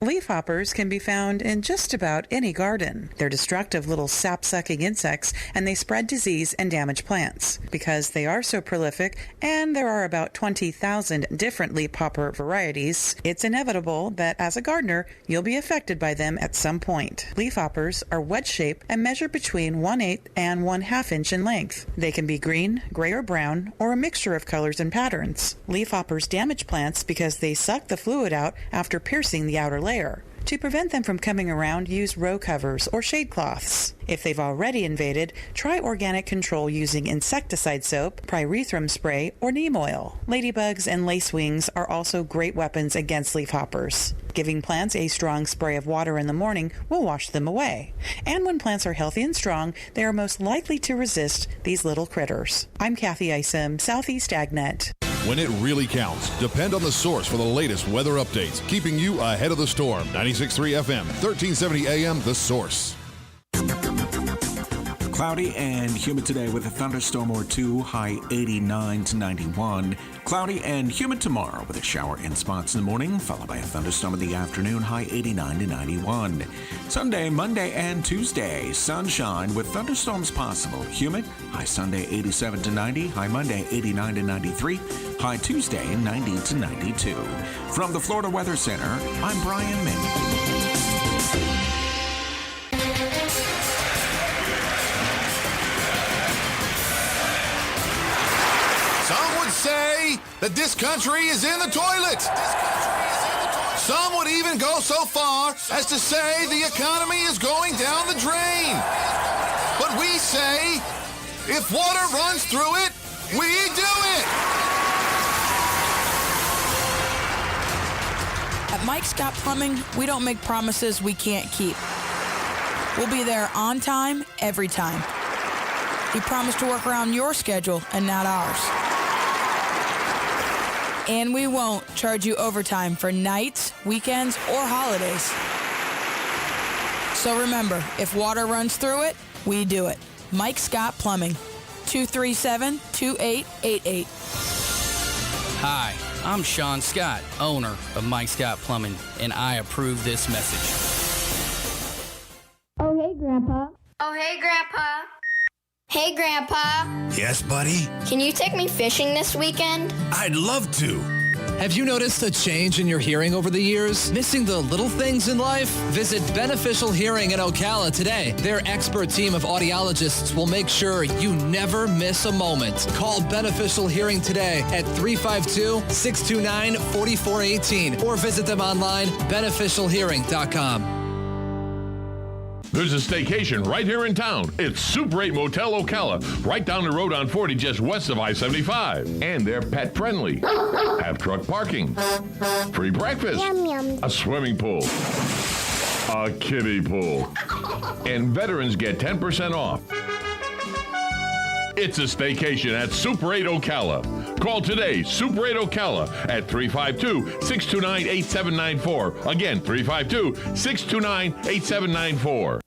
Leafhoppers can be found in just about any garden. They're destructive little sap-sucking insects, and they spread disease and damage plants. Because they are so prolific, and there are about 20,000 different leafhopper varieties, it's inevitable that as a gardener, you'll be affected by them at some point. Leafhoppers are wedge-shaped and measure between 1/8 and 1/2 inch in length. They can be green, gray, or brown, or a mixture of colors and patterns. Leafhoppers damage plants because they suck the fluid out after piercing the outer layer. To prevent them from coming around, use row covers or shade cloths. If they've already invaded, try organic control using insecticide soap, pyrethrum spray, or neem oil. Ladybugs and lacewings are also great weapons against leafhoppers. Giving plants a strong spray of water in the morning will wash them away. And when plants are healthy and strong, they are most likely to resist these little critters. I'm Kathy Isom, Southeast AgNet. When it really counts, depend on the source for the latest weather updates, keeping you ahead of the storm. 96.3 FM, 1370 AM, The Source. Cloudy and humid today with a thunderstorm or two, high 89 to 91. Cloudy and humid tomorrow with a shower in spots in the morning, followed by a thunderstorm in the afternoon, high 89 to 91. Sunday, Monday, and Tuesday, sunshine with thunderstorms possible. Humid, high Sunday 87 to 90, high Monday 89 to 93, high Tuesday 90 to 92. From the Florida Weather Center, I'm Brian Minnie. Some would say that this country is in the toilet. Some would even go so far as to say the economy is going down the drain. But we say, if water runs through it, we do it. At Mike Scott Plumbing, we don't make promises we can't keep. We'll be there on time, every time. We promise to work around your schedule and not ours. And we won't charge you overtime for nights, weekends, or holidays. So remember, if water runs through it, we do it. Mike Scott Plumbing, 237-2888. Hi, I'm Sean Scott, owner of Mike Scott Plumbing, and I approve this message. Oh, hey, Grandpa. Oh, hey, Grandpa. Hey, Grandpa. Yes, buddy? Can you take me fishing this weekend? I'd love to. Have you noticed a change in your hearing over the years? Missing the little things in life? Visit Beneficial Hearing in Ocala today. Their expert team of audiologists will make sure you never miss a moment. Call Beneficial Hearing today at 352-629-4418 or visit them online, beneficialhearing.com. There's a staycation right here in town. It's Super 8 Motel Ocala, right down the road on 40, just west of I-75. And they're pet friendly. Have truck parking, free breakfast, Yum, yum. a swimming pool, a kiddie pool, and veterans get 10% off. It's a staycation at Super 8 Ocala. Call today, Super 8 Ocala at 352-629-8794. Again, 352-629-8794.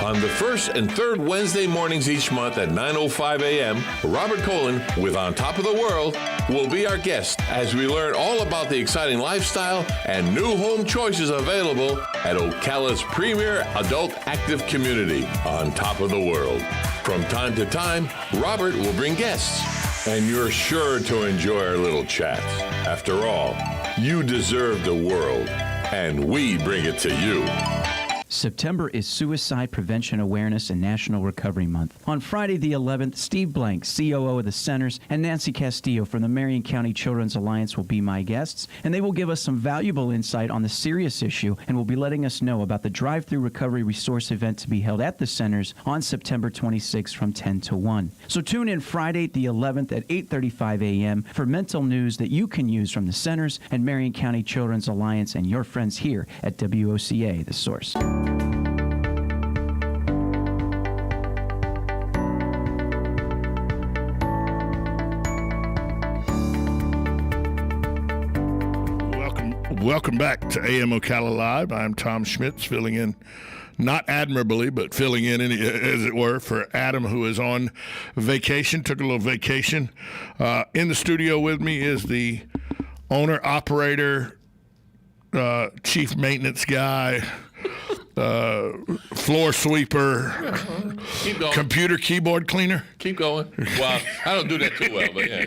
On the first and third Wednesday mornings each month at 9:05 a.m., Robert Colin with On Top of the World will be our guest as we learn all about the exciting lifestyle and new home choices available at Ocala's premier adult active community, On Top of the World. From time to time, Robert will bring guests, and you're sure to enjoy our little chats. After all, you deserve the world, and we bring it to you. September is Suicide Prevention Awareness and National Recovery Month. On Friday the 11th, Steve Blank, COO of the Centers, and Nancy Castillo from the Marion County Children's Alliance will be my guests, and they will give us some valuable insight on the serious issue and will be letting us know about the Drive-Thru Recovery Resource event to be held at the Centers on September 26th from 10 to 1. So tune in Friday the 11th at 8:35 a.m. for mental news that you can use from the Centers and Marion County Children's Alliance and your friends here at WOCA, The Source. Welcome back to AM Ocala Live. I'm Tom Schmitz, filling in, not admirably, but filling in, as it were, for Adam, who is on vacation, took a little vacation. In the studio with me is the owner, operator, chief maintenance guy, floor sweeper, Keep going. computer keyboard cleaner. Keep going. Well, I don't do that too well, but yeah.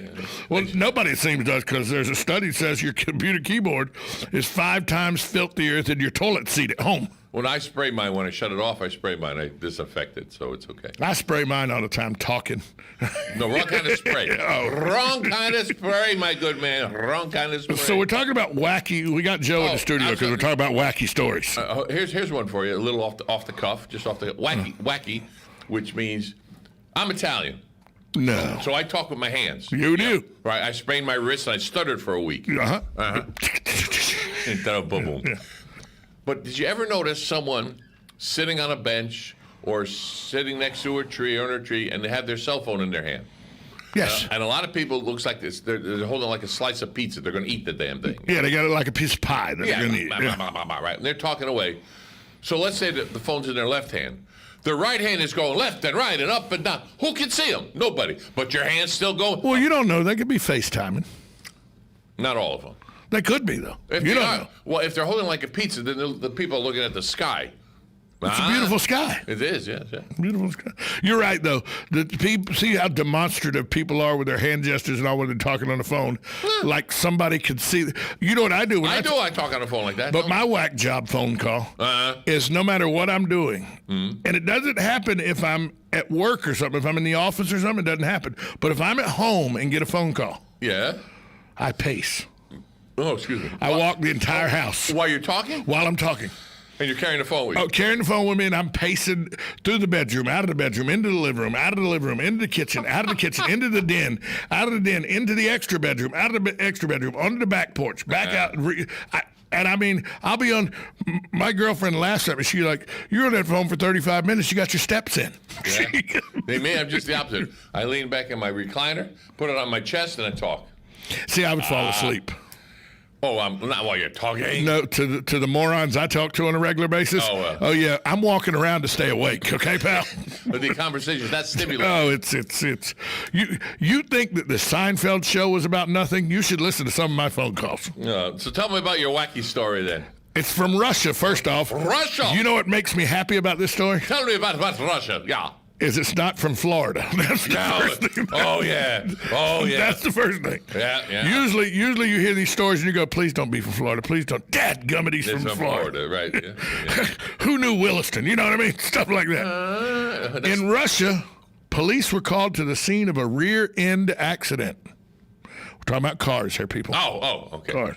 Well, nobody seems does because there's a study that says your computer keyboard is 5 times filthier than your toilet seat at home. When I spray mine, when I shut it off, I spray mine. I disinfect it, so it's okay. I spray mine all the time talking. No, wrong kind of spray. Wrong kind of spray, my good man. Wrong kind of spray. So we're talking about wacky. We got Joe in the studio because we're talking about wacky stories. Here's one for you, a little off the cuff, just off the wacky, which means I'm Italian. No. So I talk with my hands. You do. Right. I sprained my wrist and I stuttered for a week. Uh-huh. Instead of boom boom. Yeah. But did you ever notice someone sitting on a bench or sitting next to a tree or under a tree and they have their cell phone in their hand? Yes. And a lot of people, it looks like this, they're holding like a slice of pizza. They're going to eat the damn thing. Yeah, they got it like a piece of pie that they're going to eat. Right. And they're talking away. So let's say that the phone's in their left hand. Their right hand is going left and right and up and down. Who can see them? Nobody. But your hand's still going. Well, you don't know. They could be FaceTiming. Not all of them. They could be, though. If you they don't are, know. well, if they're holding like a pizza, then the people are looking at the sky. It's a beautiful sky. It is, yes. Yeah. Beautiful sky. You're right, though. The people, see how demonstrative people are with their hand gestures and all when they're talking on the phone? Like somebody could see. You know what I do? I talk on the phone like that. But my whack job phone call is no matter what I'm doing. And it doesn't happen if I'm at work or something. If I'm in the office or something, it doesn't happen. But if I'm at home and get a phone call, I pace. Oh, excuse me. I walk the entire house. While you're talking? While I'm talking. And you're carrying the phone with you? Oh, carrying the phone with me, and I'm pacing through the bedroom, out of the bedroom, into the living room, out of the living room, into the kitchen, out of the kitchen, into the den, out of the den, into the extra bedroom, out of the extra bedroom, onto the back porch, back out. And I mean, I'll be on, my girlfriend laughs at me. She's like, you're on that phone for 35 minutes. You got your steps in. Yeah. They may have just the opposite. I lean back in my recliner, put it on my chest, and I talk. See, I would fall asleep. Oh, I'm not while you're talking. No, to the morons I talk to on a regular basis. Oh yeah, I'm walking around to stay awake. Okay, pal. But the conversation's not stimulating. Oh, it's you think that the Seinfeld show was about nothing? You should listen to some of my phone calls. So tell me about your wacky story then. It's from Russia. First off, Russia. You know what makes me happy about this story? Tell me about Russia. Yeah. Is it's not from Florida. That's the first thing. Oh yeah. That's the first thing. Yeah. Usually you hear these stories and you go, please don't be from Florida. Please don't. Dadgummit, he's from Florida. Right. Yeah. Who knew Williston? You know what I mean? Stuff like that. In Russia, police were called to the scene of a rear-end accident. We're talking about cars here, people. Oh, okay. Cars.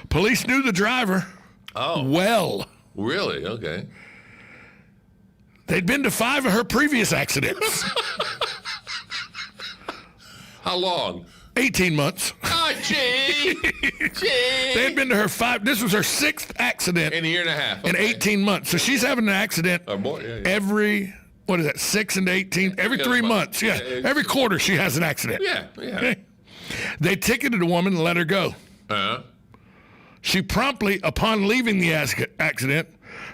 Police knew the driver well. Really? Okay. They'd been to 5 of her previous accidents. How long? 18 months. Oh, gee. They had been to her 5. This was her 6th accident. In a year and a half. In 18 months. So she's having an accident every, 6 and 18? Every 3 months. Yeah. Every quarter she has an accident. Yeah. Okay? They ticketed a woman and let her go. She promptly, upon leaving the accident,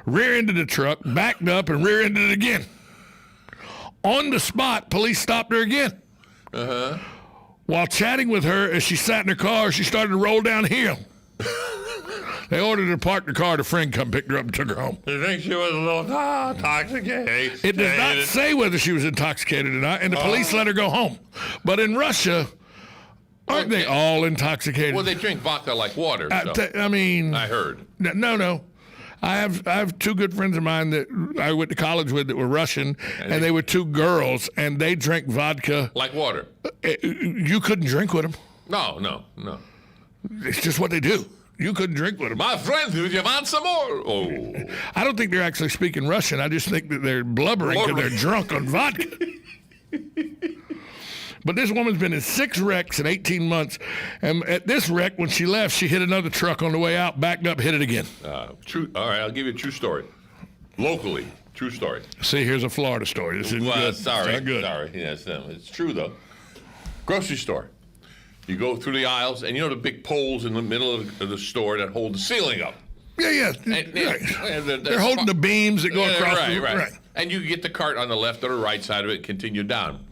rear-ended the truck, backed up, and rear-ended it again. On the spot, police stopped her again. While chatting with her as she sat in her car, she started to roll downhill. They ordered her to park the car. Her friend come pick her up and took her home. You think she was a little intoxicated? It does not say whether she was intoxicated or not, and the police let her go home. But in Russia, aren't they all intoxicated? Well, they drink vodka like water. I mean... I heard. No. I have 2 good friends of mine that I went to college with that were Russian, and they were 2 girls, and they drank vodka. Like water. You couldn't drink with them. No. It's just what they do. You couldn't drink with them. My friend, do you want some more? Oh. I don't think they're actually speaking Russian. I just think that they're blubbering because they're drunk on vodka. But this woman's been in 6 wrecks in 18 months. And at this wreck, when she left, she hit another truck on the way out, backed up, hit it again. True. All right, I'll give you a true story. Locally, true story. See, here's a Florida story. This isn't good. Sorry. It's not good. Sorry. Yes, it's true, though. Grocery store. You go through the aisles, and you know the big poles in the middle of the store that hold the ceiling up? Yeah. They're holding the beams that go across. Right. And you get the cart on the left or the right side of it and continue down.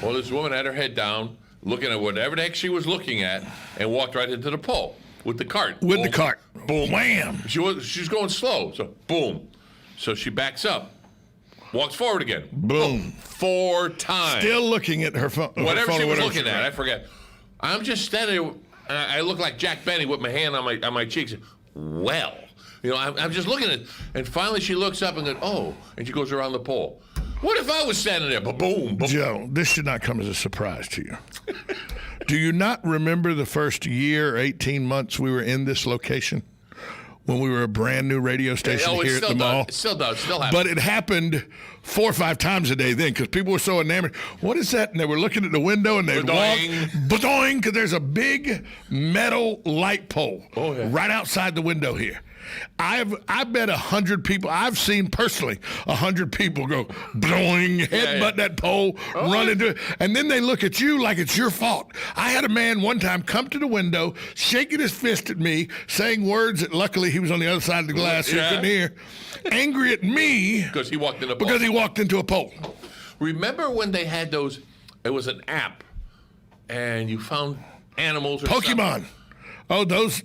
Well, this woman had her head down, looking at whatever the heck she was looking at, and walked right into the pole. with the cart. With boom, the cart. Boom. Wham. She's going slow, so boom. So she backs up, walks forward again. Boom. 4 times. Still looking at her phone. Whatever she was whatever looking at, I forget. I'm just standing there, and I look like Jack Benny with my hand on my cheeks. Well, I'm just looking at it, and finally she looks up and goes, oh, and she goes around the pole. What if I was standing there? Boom, boom. Joe, this should not come as a surprise to you. Do you not remember the first year or 18 months we were in this location? When we were a brand new radio station here at the mall. It still does. Still happens. But it happened 4 or 5 times a day then because people were so enamored. What is that? And they were looking at the window and they'd walk. Ba-doing, because there's a big metal light pole right outside the window here. I bet 100 people, I've seen personally 100 people go boing, headbutt that pole, run into it, and then they look at you like it's your fault. I had a man one time come to the window, shaking his fist at me, saying words that luckily he was on the other side of the glass so he couldn't hear, angry at me because he walked into a pole. Because he walked into a pole. Remember when they had those, it was an app, and you found animals or Pokemon. Oh, those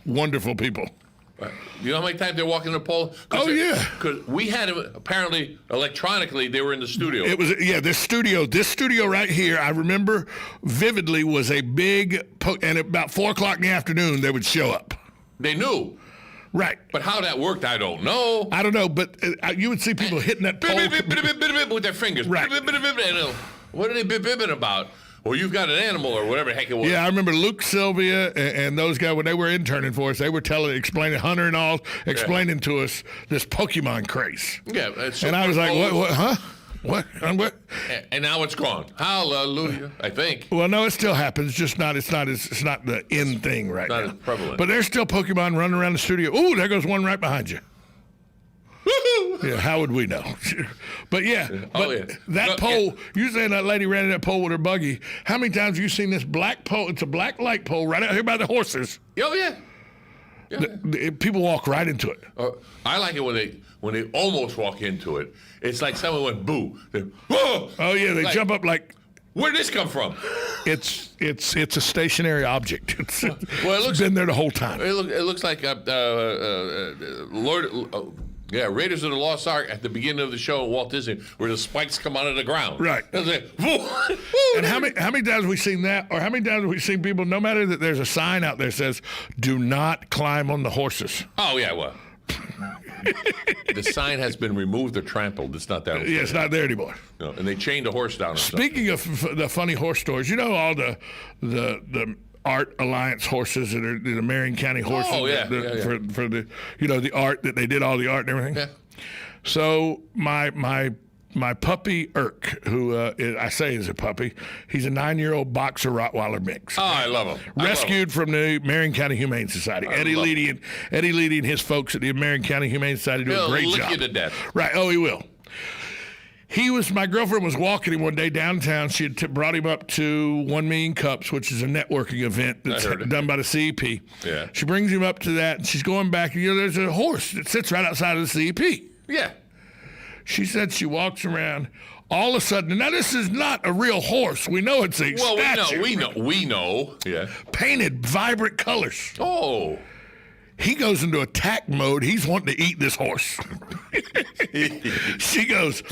wonderful people. You know how many times they're walking the pole? Oh, yeah. Because we had them, apparently, electronically, they were in the studio. It was, this studio right here, I remember vividly, was a big, and about 4 o'clock in the afternoon, they would show up. They knew. Right. But how that worked, I don't know. I don't know, but you would see people hitting that pole. With their fingers. Right. What are they bibbing about? Well, you've got an animal or whatever the heck it was. Yeah, I remember Luke Sylvia and those guys, when they were interning for us, they were explaining, Hunter and all, explaining to us this Pokemon craze. Yeah. And I was like, what, huh? What? What? And now it's gone. Hallelujah, I think. Well, no, it still happens, just not, it's not the in thing right now. Not as prevalent. But there's still Pokemon running around the studio. Ooh, there goes one right behind you. Yeah, how would we know? But that pole, you saying that lady ran in that pole with her buggy. How many times have you seen this black pole? It's a black light pole right out here by the horses. Oh, yeah. People walk right into it. I like it when they almost walk into it. It's like someone went boo. Oh, yeah, they jump up like... Where'd this come from? It's a stationary object. It's looks been there the whole time. It looks like Raiders of the Lost Ark at the beginning of the show at Walt Disney, where the spikes come out of the ground. Right. And how many times have we seen that, or how many times have we seen people? No matter that there's a sign out there that says, "Do not climb on the horses." Oh yeah, well. The sign has been removed or trampled. It's not there. Yeah, it's not there anymore. No, and they chained a horse down. Speaking of the funny horse stories, you know all the Art Alliance horses that are the Marion County horses. Oh yeah, for the the art that they did all the art and everything. Yeah. So my puppy Irk, who I say is a puppy, he's a 9-year-old boxer Rottweiler mix. Oh, I love him. Rescued from the Marion County Humane Society. Eddie Leedy and his folks at the Marion County Humane Society do a great job. He'll lick you to death. Right. Oh, he will. My girlfriend was walking him one day downtown. She had brought him up to 1 Million Cups, which is a networking event that's done by the CEP. Yeah. She brings him up to that, and she's going back. There's a horse that sits right outside of the CEP. Yeah. She said she walks around. All of a sudden, now this is not a real horse. We know it's a statue. We know. Yeah. Painted vibrant colors. Oh. He goes into attack mode. He's wanting to eat this horse. She goes,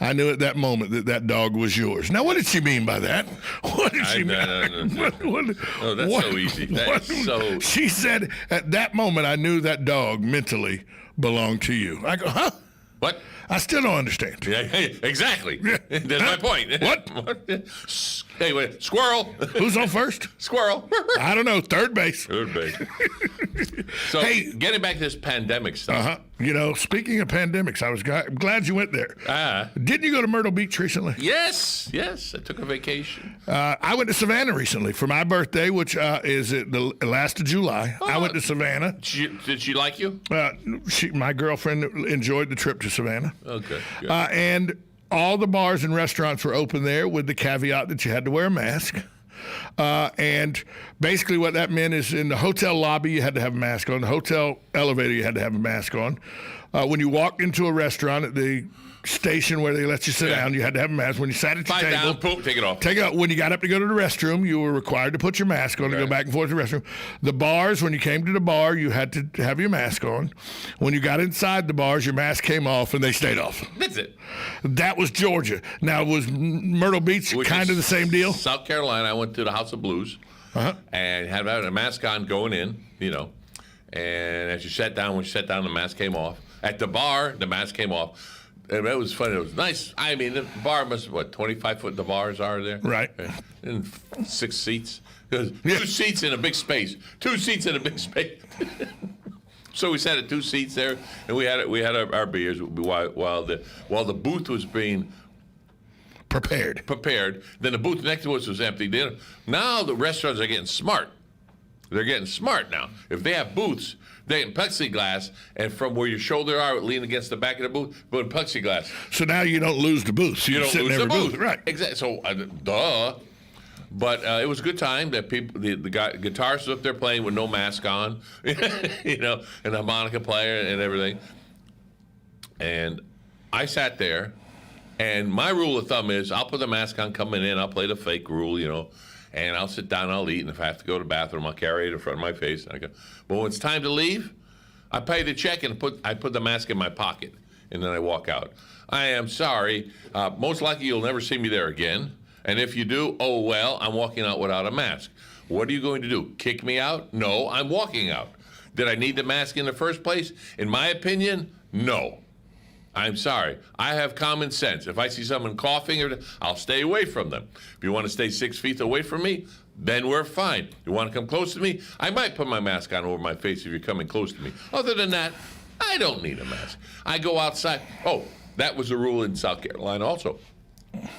I knew at that moment that dog was yours. Now, what did she mean by that? What did she mean? No, that's so easy. That's so... She said, at that moment, I knew that dog mentally belonged to you. I go, huh? What? I still don't understand. Yeah, exactly. That's my point. What? Hey, wait, squirrel. Who's on first? Squirrel. I don't know. Third base. So, getting back to this pandemic stuff. Speaking of pandemics, I was glad you went there. Didn't you go to Myrtle Beach recently? Yes. I took a vacation. I went to Savannah recently for my birthday, which is the last of July. I went to Savannah. Did she like you? My girlfriend enjoyed the trip to Savannah. Okay. Good. And all the bars and restaurants were open there with the caveat that you had to wear a mask. And basically what that meant is in the hotel lobby, you had to have a mask on. The hotel elevator, you had to have a mask on. When you walk into a restaurant at the station where they let you sit down, you had to have a mask. When you sat at your table, down, boom, take it off. Take it off. When you got up to go to the restroom, you were required to put your mask on to go back and forth to the restroom. The bars, when you came to the bar, you had to have your mask on. When you got inside the bars, your mask came off and they stayed off. That's it. That was Georgia. Now, was Myrtle Beach kind of the same deal? South Carolina, I went to the House of Blues and had a mask on going in, and as you sat down, when you sat down, the mask came off. At the bar, the mask came off. And it was funny. It was nice. I mean, the bar must, 25 foot the bars are there? Right. And 6 seats. 2 seats in a big space. 2 seats in a big space. So we sat at 2 seats there, and we had our beers while the booth was being prepared. Then the booth next to us was empty. Now the restaurants are getting smart. They're getting smart now. If they have booths, they're in plexiglass, and from where your shoulder are, lean against the back of the booth, but in plexiglass. So now you don't lose the booth. So you don't lose the booth. Right. Exactly. So, duh. But it was a good time that people, the guitarists up there playing with no mask on, and the harmonica player and everything. And I sat there, and my rule of thumb is I'll put the mask on coming in, I'll play the fake rule, and I'll sit down, I'll eat, and if I have to go to the bathroom, I'll carry it in front of my face. And I go. But when it's time to leave, I pay the check and I put the mask in my pocket, and then I walk out. I am sorry. Most likely you'll never see me there again. And if you do, oh well, I'm walking out without a mask. What are you going to do? Kick me out? No, I'm walking out. Did I need the mask in the first place? In my opinion, no. I'm sorry. I have common sense. If I see someone coughing, I'll stay away from them. If you want to stay 6 feet away from me, then we're fine. You want to come close to me? I might put my mask on over my face if you're coming close to me. Other than that, I don't need a mask. I go outside. Oh, that was a rule in South Carolina also.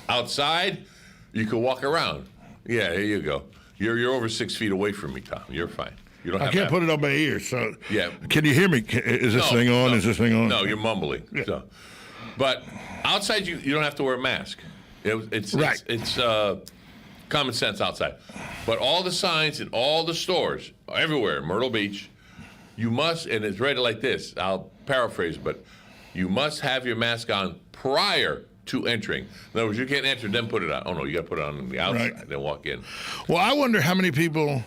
Outside, you can walk around. Yeah, here you go. You're over 6 feet away from me, Tom. You're fine. You don't I have can't put it on my ears. So yeah. Can you hear me? Is this thing on? No. Is this thing on? No, you're mumbling. Yeah. So. But outside, you don't have to wear a mask. It's common sense outside. But all the signs in all the stores, everywhere, Myrtle Beach, you must, and it's rated like this. I'll paraphrase, but you must have your mask on prior to entering. In other words, you can't enter, then put it on. Oh, no, you got to put it on the outside, then walk in. Well, I wonder how many people,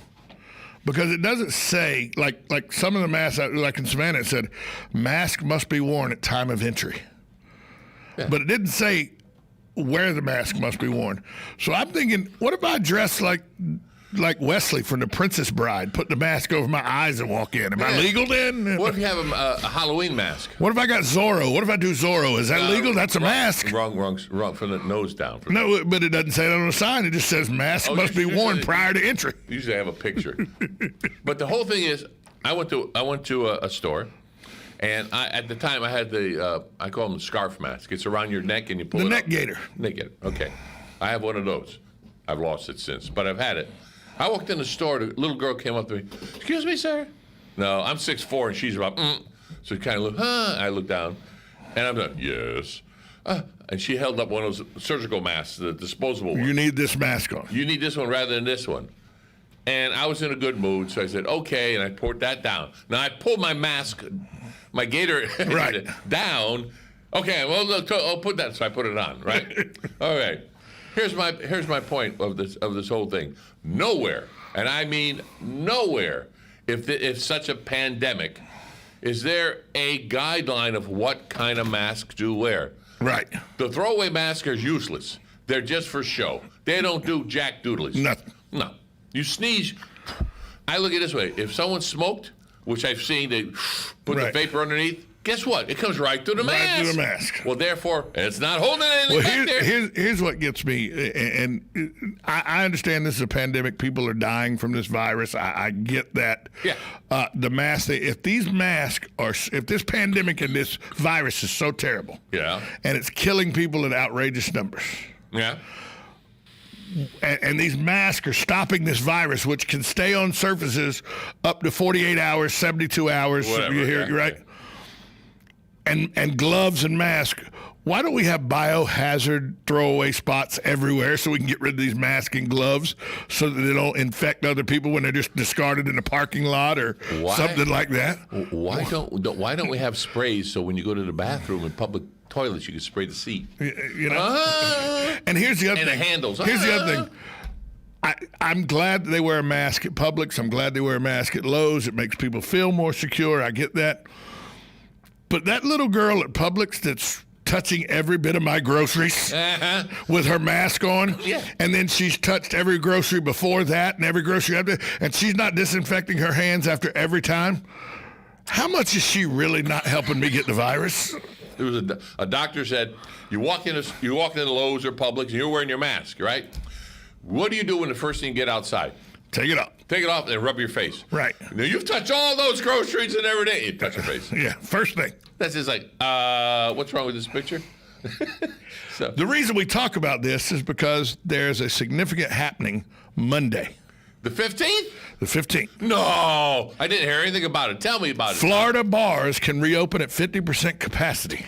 because it doesn't say, like some of the masks, like in Savannah, it said, mask must be worn at time of entry. Yeah. But it didn't say where the mask must be worn. So I'm thinking, what if I dress like Wesley from The Princess Bride, put the mask over my eyes and walk in? Am I legal then? What if you have a Halloween mask? What if I got Zorro? What if I do Zorro? Is that legal? That's a mask. Wrong, from the nose down. No, but it doesn't say that on the sign. It just says mask must be worn prior to entry. Usually I have a picture. But the whole thing is, I went to a store, and at the time I had I call them the scarf mask. It's around your neck and you pull it up. The neck gaiter. Neck gaiter. Okay. I have one of those. I've lost it since, but I've had it. I walked in the store, the little girl came up to me, "Excuse me, sir?" No, I'm 6'4", and she's about, So she kind of looked, I looked down, and I'm like, "Yes." And she held up one of those surgical masks, the disposable one. You need this mask on. You need this one rather than this one. And I was in a good mood, so I said, okay, and I poured that down. Now, I pulled my mask, my gaiter down. Okay, well, I'll put that, so I put it on, right? All right. Here's my point of this whole thing. Nowhere, and I mean nowhere, if such a pandemic, is there a guideline of what kind of mask to wear? Right. The throwaway masks are useless. They're just for show. They don't do jack doodlies. Nothing. No. You sneeze. I look at it this way. If someone smoked, which I've seen, they put the vapor underneath. Guess what? It comes right through the mask. Right through the mask. Well, therefore, it's not holding anything back there. Here's what gets me, and I understand this is a pandemic. People are dying from this virus. I get that. Yeah. The mask. If this pandemic and this virus is so terrible, and it's killing people in outrageous numbers, and these masks are stopping this virus, which can stay on surfaces up to 48 hours, 72 hours. Whatever, you hear right? And gloves and masks. Why don't we have biohazard throwaway spots everywhere so we can get rid of these masks and gloves so that they don't infect other people when they're just discarded in a parking lot or something like that? Why don't we have sprays so when you go to the bathroom in public toilets you can spray the seat? You know. And here's the other thing. And the handles. Here's the other thing. I'm glad they wear a mask at Publix. I'm glad they wear a mask at Lowe's. It makes people feel more secure. I get that. But that little girl at Publix that's touching every bit of my groceries with her mask on, and then she's touched every grocery before that and every grocery after, and she's not disinfecting her hands after every time. How much is she really not helping me get the virus? There was a doctor said, you walk into Lowe's or Publix and you're wearing your mask, right? What do you do when the first thing you get outside? Take it off. Take it off and rub your face. Right. Now, you've touched all those groceries and every day. You touch your face. Yeah, first thing. That's just like, what's wrong with this picture? So. The reason we talk about this is because there's a significant happening Monday. The 15th? The 15th. No, I didn't hear anything about it. Tell me about it. Florida bars can reopen at 50% capacity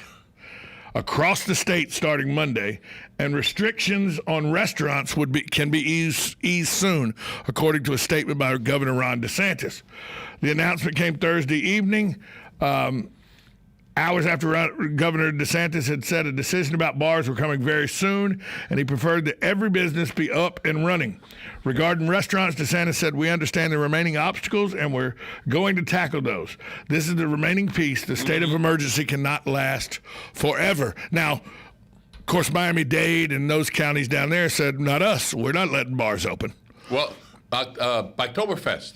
across the state starting Monday, and restrictions on restaurants can be eased soon, according to a statement by Governor Ron DeSantis. The announcement came Thursday evening, hours after Governor DeSantis had said a decision about bars were coming very soon, and he preferred that every business be up and running. Regarding restaurants, DeSantis said, we understand the remaining obstacles, and we're going to tackle those. This is the remaining piece. The state of emergency cannot last forever. Now, of course, Miami-Dade and those counties down there said, not us. We're not letting bars open. Well, Oktoberfest.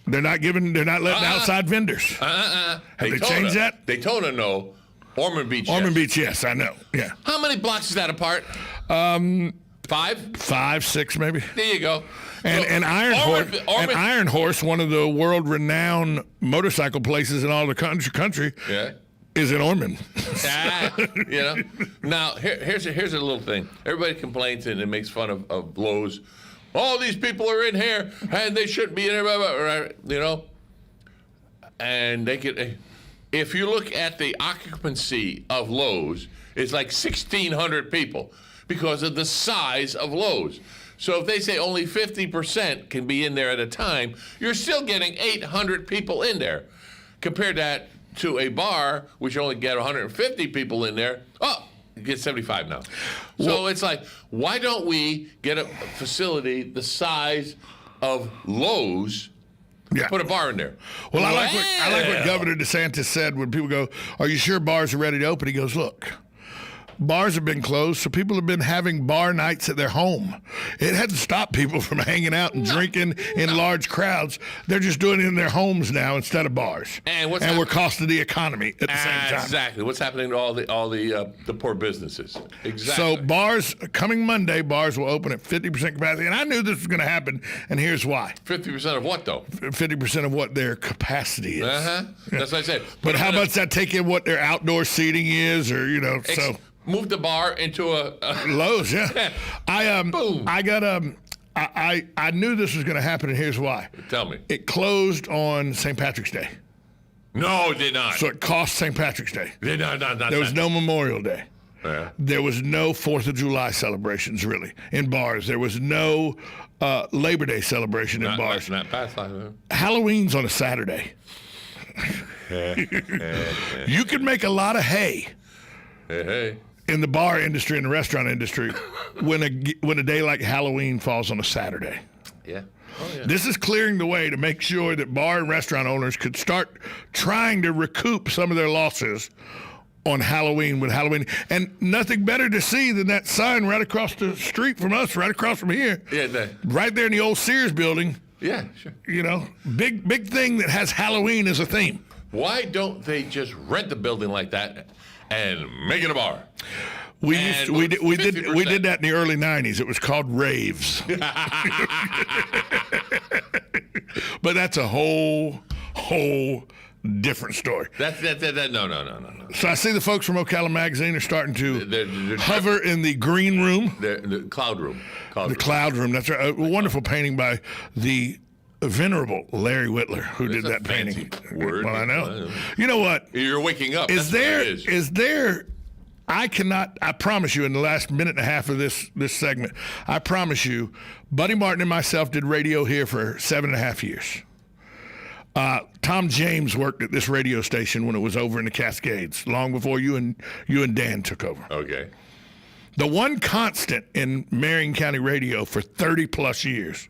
They're not letting outside vendors. Have they changed that? Daytona, no. Ormond Beach, Ormond Beach, yes, I know. Yeah. How many blocks is that apart? 5? 5, 6, maybe. There you go. And Iron Horse, one of the world-renowned motorcycle places in all the country, is in Ormond. You know. Now, here's a little thing. Everybody complains and it makes fun of Lowe's. All these people are in here and they shouldn't be in here, you know. And they could, if you look at the occupancy of Lowe's, it's like 1,600 people because of the size of Lowe's. So if they say only 50% can be in there at a time, you're still getting 800 people in there. Compare that to to which only get 150 people in there. Oh, you get 75 now. So it's like, why don't we get a facility the size of Lowe's, put a bar in there? Well, I like what Governor DeSantis said when people go, are you sure bars are ready to open? He goes, look, bars have been closed, so people have been having bar nights at their home. It hasn't stopped people from hanging out and drinking in large crowds. They're just doing it in their homes now instead of bars. And we're costing the economy at the same time. Exactly. What's happening to all the poor businesses? Exactly. So bars, coming Monday, bars will open at 50% capacity. And I knew this was going to happen, and here's why. 50% of what, though? 50% of what their capacity is. That's what I said. But how much that take in what their outdoor seating is, or, you know, so... Move the bar into a Lowe's, yeah. Boom. I knew this was going to happen, and here's why. Tell me. It closed on St. Patrick's Day. No, it did not. So it cost St. Patrick's Day. There was no Memorial Day. Yeah. There was no 4th of July celebrations, really, in bars. There was no Labor Day celebration in bars. Not past time. Halloween's on a Saturday. You could make a lot of hay. Hey. In the bar industry and the restaurant industry, when a day like Halloween falls on a Saturday. Yeah. Oh, yeah. This is clearing the way to make sure that bar and restaurant owners could start trying to recoup some of their losses on Halloween with Halloween. And nothing better to see than that sign right across the street from us, right across from here. Yeah. Right there in the old Sears building. Yeah, sure. You know, big thing that has Halloween as a theme. Why don't they just rent the building like that and make it a bar? We did that in the early 90s. It was called raves. But that's a whole different story. No. So I see the folks from Ocala Magazine are starting to hover in the green room. The cloud room. The cloud room. That's right. A wonderful painting by the venerable Larry Whitler, who did that painting. Word. Well, I know. You know what? You're waking up. Is there I promise you, in the last minute and a half of this segment, I promise you, Buddy Martin and myself did radio here for 7.5 years. Tom James worked at this radio station when it was over in the Cascades, long before you and Dan took over. Okay. The one constant in Marion County radio for 30-plus years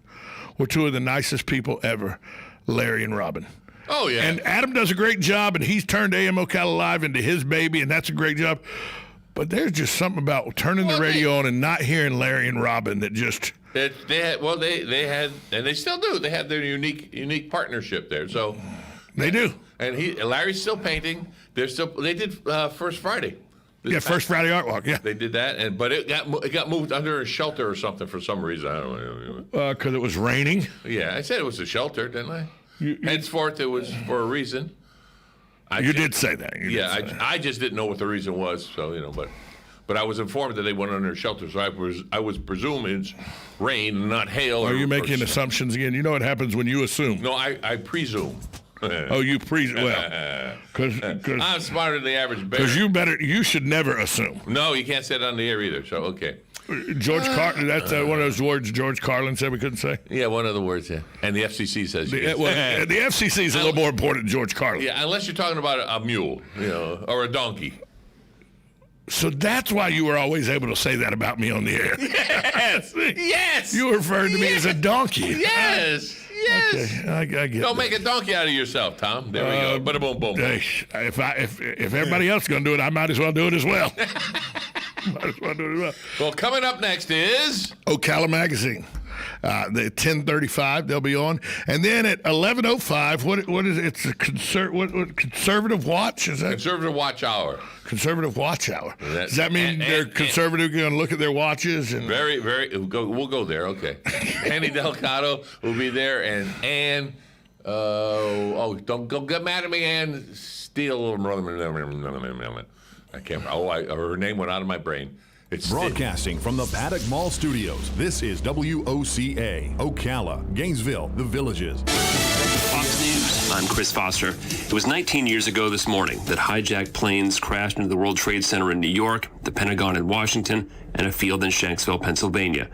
were two of the nicest people ever, Larry and Robin. Oh, yeah. And Adam does a great job, and he's turned AM Ocala Live into his baby, and that's a great job. But there's just something about turning the radio on and not hearing Larry and Robin that just... They had, and they still do. They have their unique partnership there. So they do. And Larry's still painting. They did First Friday. First Friday Art Walk. Yeah, they did that, but it got moved under a shelter or something for some reason. I don't know. Because it was raining. Yeah, I said it was a shelter, didn't I? Henceforth, it was for a reason. You did say that. I just didn't know what the reason was. So but I was informed that they went under a shelter. So I was presuming it's rain, not hail. Are you making assumptions again? You know what happens when you assume. No, I presume. Oh, you presume. Well, because I'm smarter than the average bear. Because you should never assume. No, you can't say it on the air either. So okay. George Carlin. That's one of those words George Carlin said we couldn't say. Yeah, one of the words. Yeah, and the FCC says. The FCC is a little more important than George Carlin. Yeah, unless you're talking about a mule, or a donkey. So that's why you were always able to say that about me on the air. Yes. Yes. You referred to me as a donkey. Yes. Yes. Okay, I get Don't that. make a donkey out of yourself, Tom. There we go. Bada boom boom. Hey, if everybody else is going to do it, I might as well do it as well. Well, coming up next is Ocala Magazine. The 10:35 they'll be on, and then at 11:05, what is it? It's a conservative watch. Is that Conservative Watch Hour? Conservative Watch Hour. Does that mean they're conservative going to look at their watches? And very. We'll go there. Okay. Annie Delgado will be there, and Ann. Don't go get mad at me, Ann Steele. I can't. Her name went out of my brain. It's broadcasting from the Paddock Mall Studios. This is WOCA, Ocala, Gainesville, The Villages. Fox News, I'm Chris Foster. It was 19 years ago this morning that hijacked planes crashed into the World Trade Center in New York, the Pentagon in Washington, and a field in Shanksville, Pennsylvania.